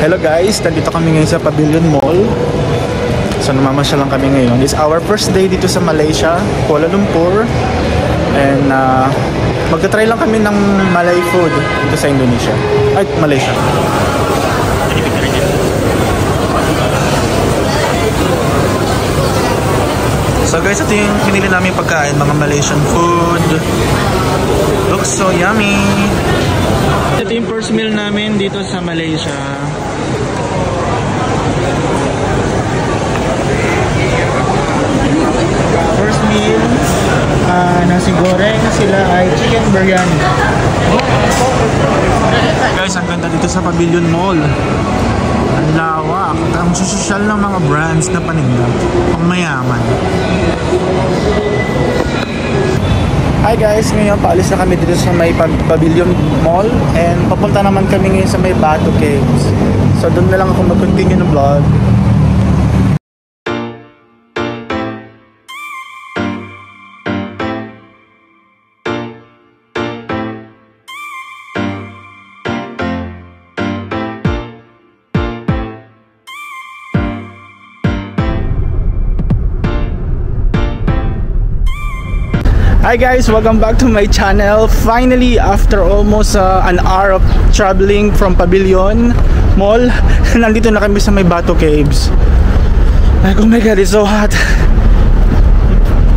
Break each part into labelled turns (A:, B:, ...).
A: Hello guys, nandito kami ngayon sa Pavilion Mall. So namamasyal lang kami ngayon. It's our first day dito sa Malaysia, Kuala Lumpur. And magta-try lang kami ng Malay food dito sa Indonesia. Ay, Malaysia. So guys, ito yung pinili namin pagkain, mga Malaysian food. Looks so yummy. Ito yung first meal namin dito sa Malaysia. First meal, nasi goreng, sila ay chicken biryani. Guys, ang ganda dito sa Pavilion Mall. Ang lawak. Ang sosyal ng mga brands na paninda. Pang mayaman. Hi guys, ngayon paalis na kami dito sa may Pavilion Mall. And papunta naman kami ngayon sa may Batu Caves. So doon na lang ako mag-continue ng vlog. Hi guys, welcome back to my channel. Finally, after almost an hour of traveling from Pavilion Mall, nandito na kami sa may Batu Caves. Like, oh my god, it's so hot.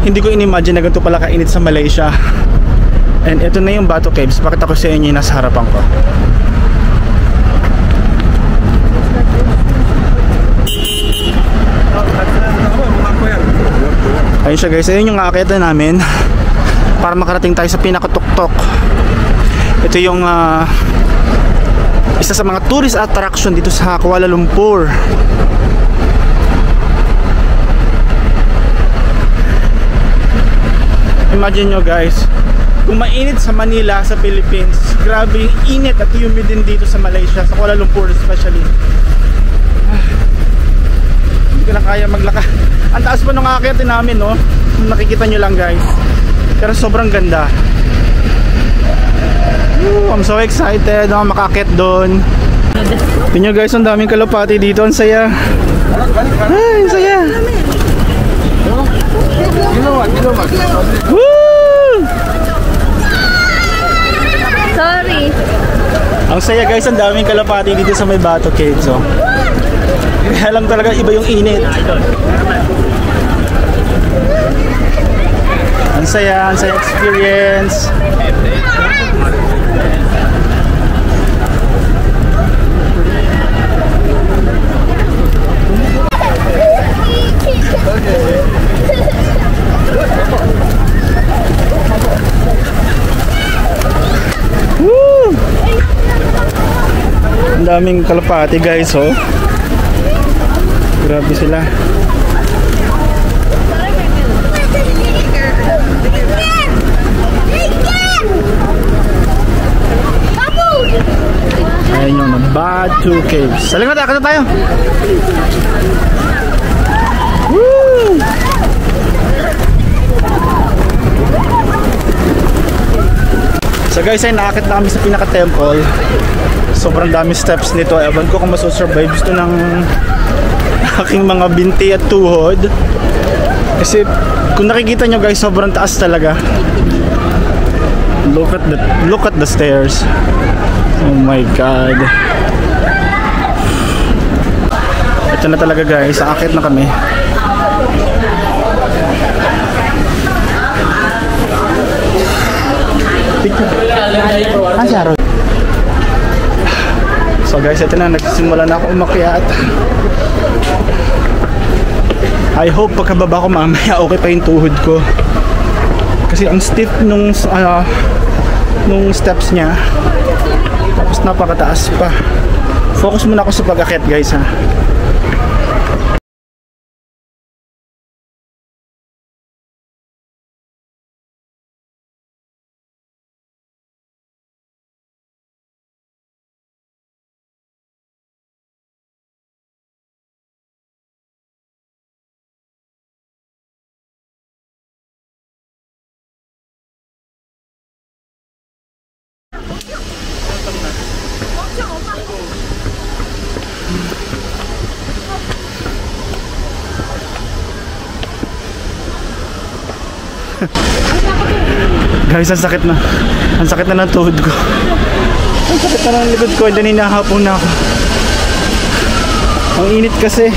A: Hindi ko in-imagine na ganito pala kainit sa Malaysia. And ito na yung Batu Caves. Pakita ko sa inyo yung nasa harapan ko. Ayun siya guys, ayun yung aakyatan namin para makarating tayo sa pinakatuktok. Ito yung isa sa mga tourist attraction dito sa Kuala Lumpur. Imagine nyo guys, kung mainit sa Manila, sa Philippines, grabe yung init at humid din dito sa Malaysia, sa Kuala Lumpur especially. Hindi ko na kaya maglakad. Ang taas pa nung aakyatan namin, no? Nakikita nyo lang guys, pero sobrang ganda. I'm so excited na makakit doon. Tingnan nyo guys, ang daming kalapati dito. Ang saya. Ay, ang saya. Woo!
B: Sorry.
A: Ang saya guys, ang daming kalapati dito sa may Batu Caves. Oh. Kaya lang talaga iba yung init. Ang saya experience. Woo! Ang daming kalapati guys, oh. Grabe sila. Ayan yung Batu Caves. Saling na tayo. Woo! So guys, ay naakit na kami sa pinaka-temple. Sobrang dami steps nito. Ewan ko kung masusurvive ito ng aking mga binti at tuhod. Kasi kung nakikita nyo guys, sobrang taas talaga. Look at the stairs. Oh my god. Ito na talaga guys, aakit na kami. So guys, ito na, nagsisimula na ako umakyat. I hope pagkababa ko mamaya okay pa yung tuhod ko. Kasi ang stiff nung steps niya. Tapos napakataas pa. Focus muna ako sa pag-akyat guys ha. Guys, ang sakit na. Ang sakit na ng tuhod ko. Ang sakit na ng likod ko. And then hinahapon na ako. Ang init kasi.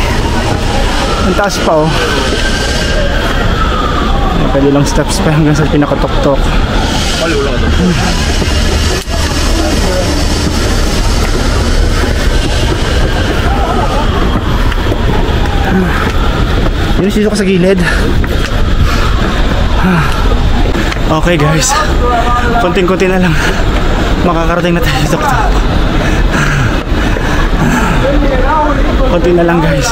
A: Ang taas pa oh. Pwede lang steps pa hanggang sa pinakatok-tok. Yun, sito ko sa gilid. Okay guys, konting-konti na lang makakarating na tayo sa tok-tok. Konti na lang guys.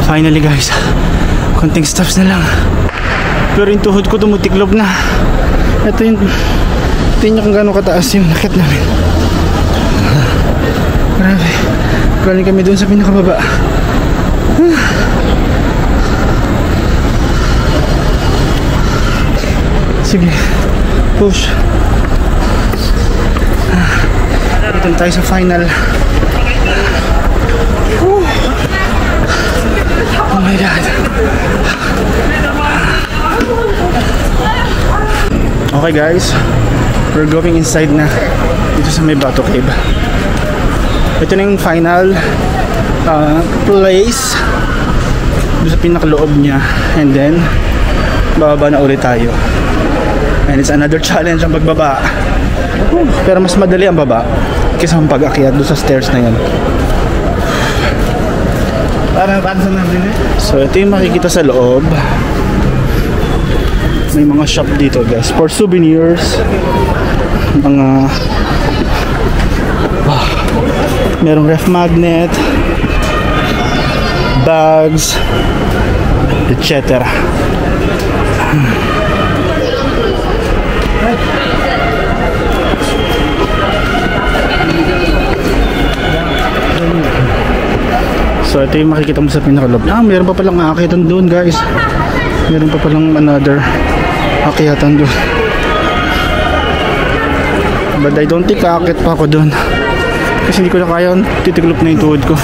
A: Finally guys, konting steps na lang. Pero yung tuhod ko tumutiklob na. Ito yung tingnan kung gano'ng kataas yung nakit namin. Grabe. Galing kami dun sa pinakababa. Sige, push. Dito na tayo sa final. Oh my God. Okay guys, we're going inside na dito sa may Bato Cave. Ito na yung final place doon sa pinakaloob niya, and then bababa na ulit tayo. And it's another challenge ang pagbaba. Pero mas madali ang baba kaysa ang pag-akyat doon sa stairs na yan. So ito yung makikita sa loob. May mga shop dito guys for souvenirs. Mga merong ref magnet, bags, etc. So ito yung makikita mo sa pinakaloob. Meron pa palang aakyatan doon guys. Meron pa palang another aakyatan doon. But I don't think aakyat pa ako doon. Kasi hindi ko na kaya, titiklop na yung tuhod ko.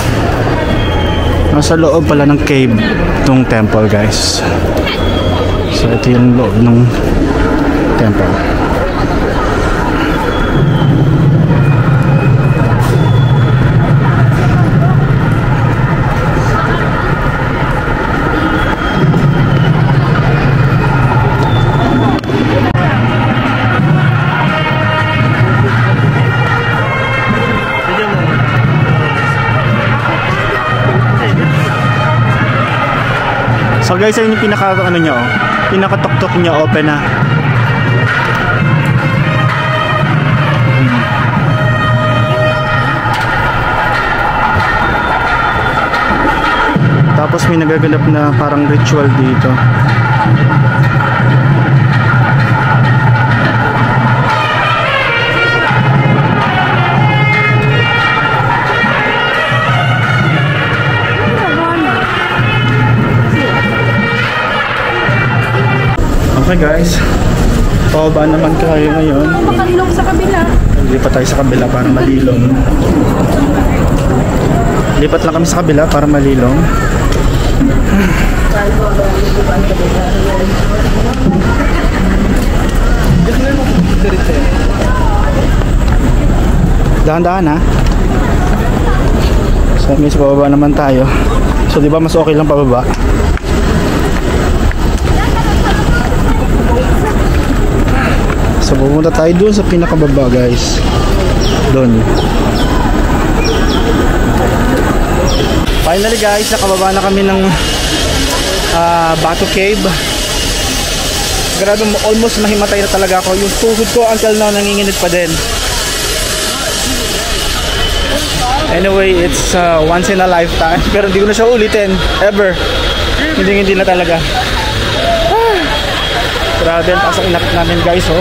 A: Nasa loob pala ng cave itong temple guys. So ito yung loob ng temple. So guys, ayun yung pinaka ano niya oh. Pinaka-tok-tok niya open na. Tapos may nagaganap na parang ritual dito. Okay guys, pababa naman kayo ngayon.
B: Makalilong sa kabila.
A: Lipat tayo sa kabila para malilong. Lipat lang kami sa kabila para malilong. Dahan-dahan ha. So may sa pababa naman tayo. So di ba mas okay lang pababa? So pupunta tayo doon sa pinakababa guys. Doon. Finally guys, nakababa na kami ng Bato Cave. Grabe, almost mahimatay na talaga ako. Yung tuhod ko until now nanginginig pa din. Anyway, it's once in a lifetime. Pero hindi ko na siya ulitin ever. Hindi na talaga. Grabe ang pasok inakit namin guys oh.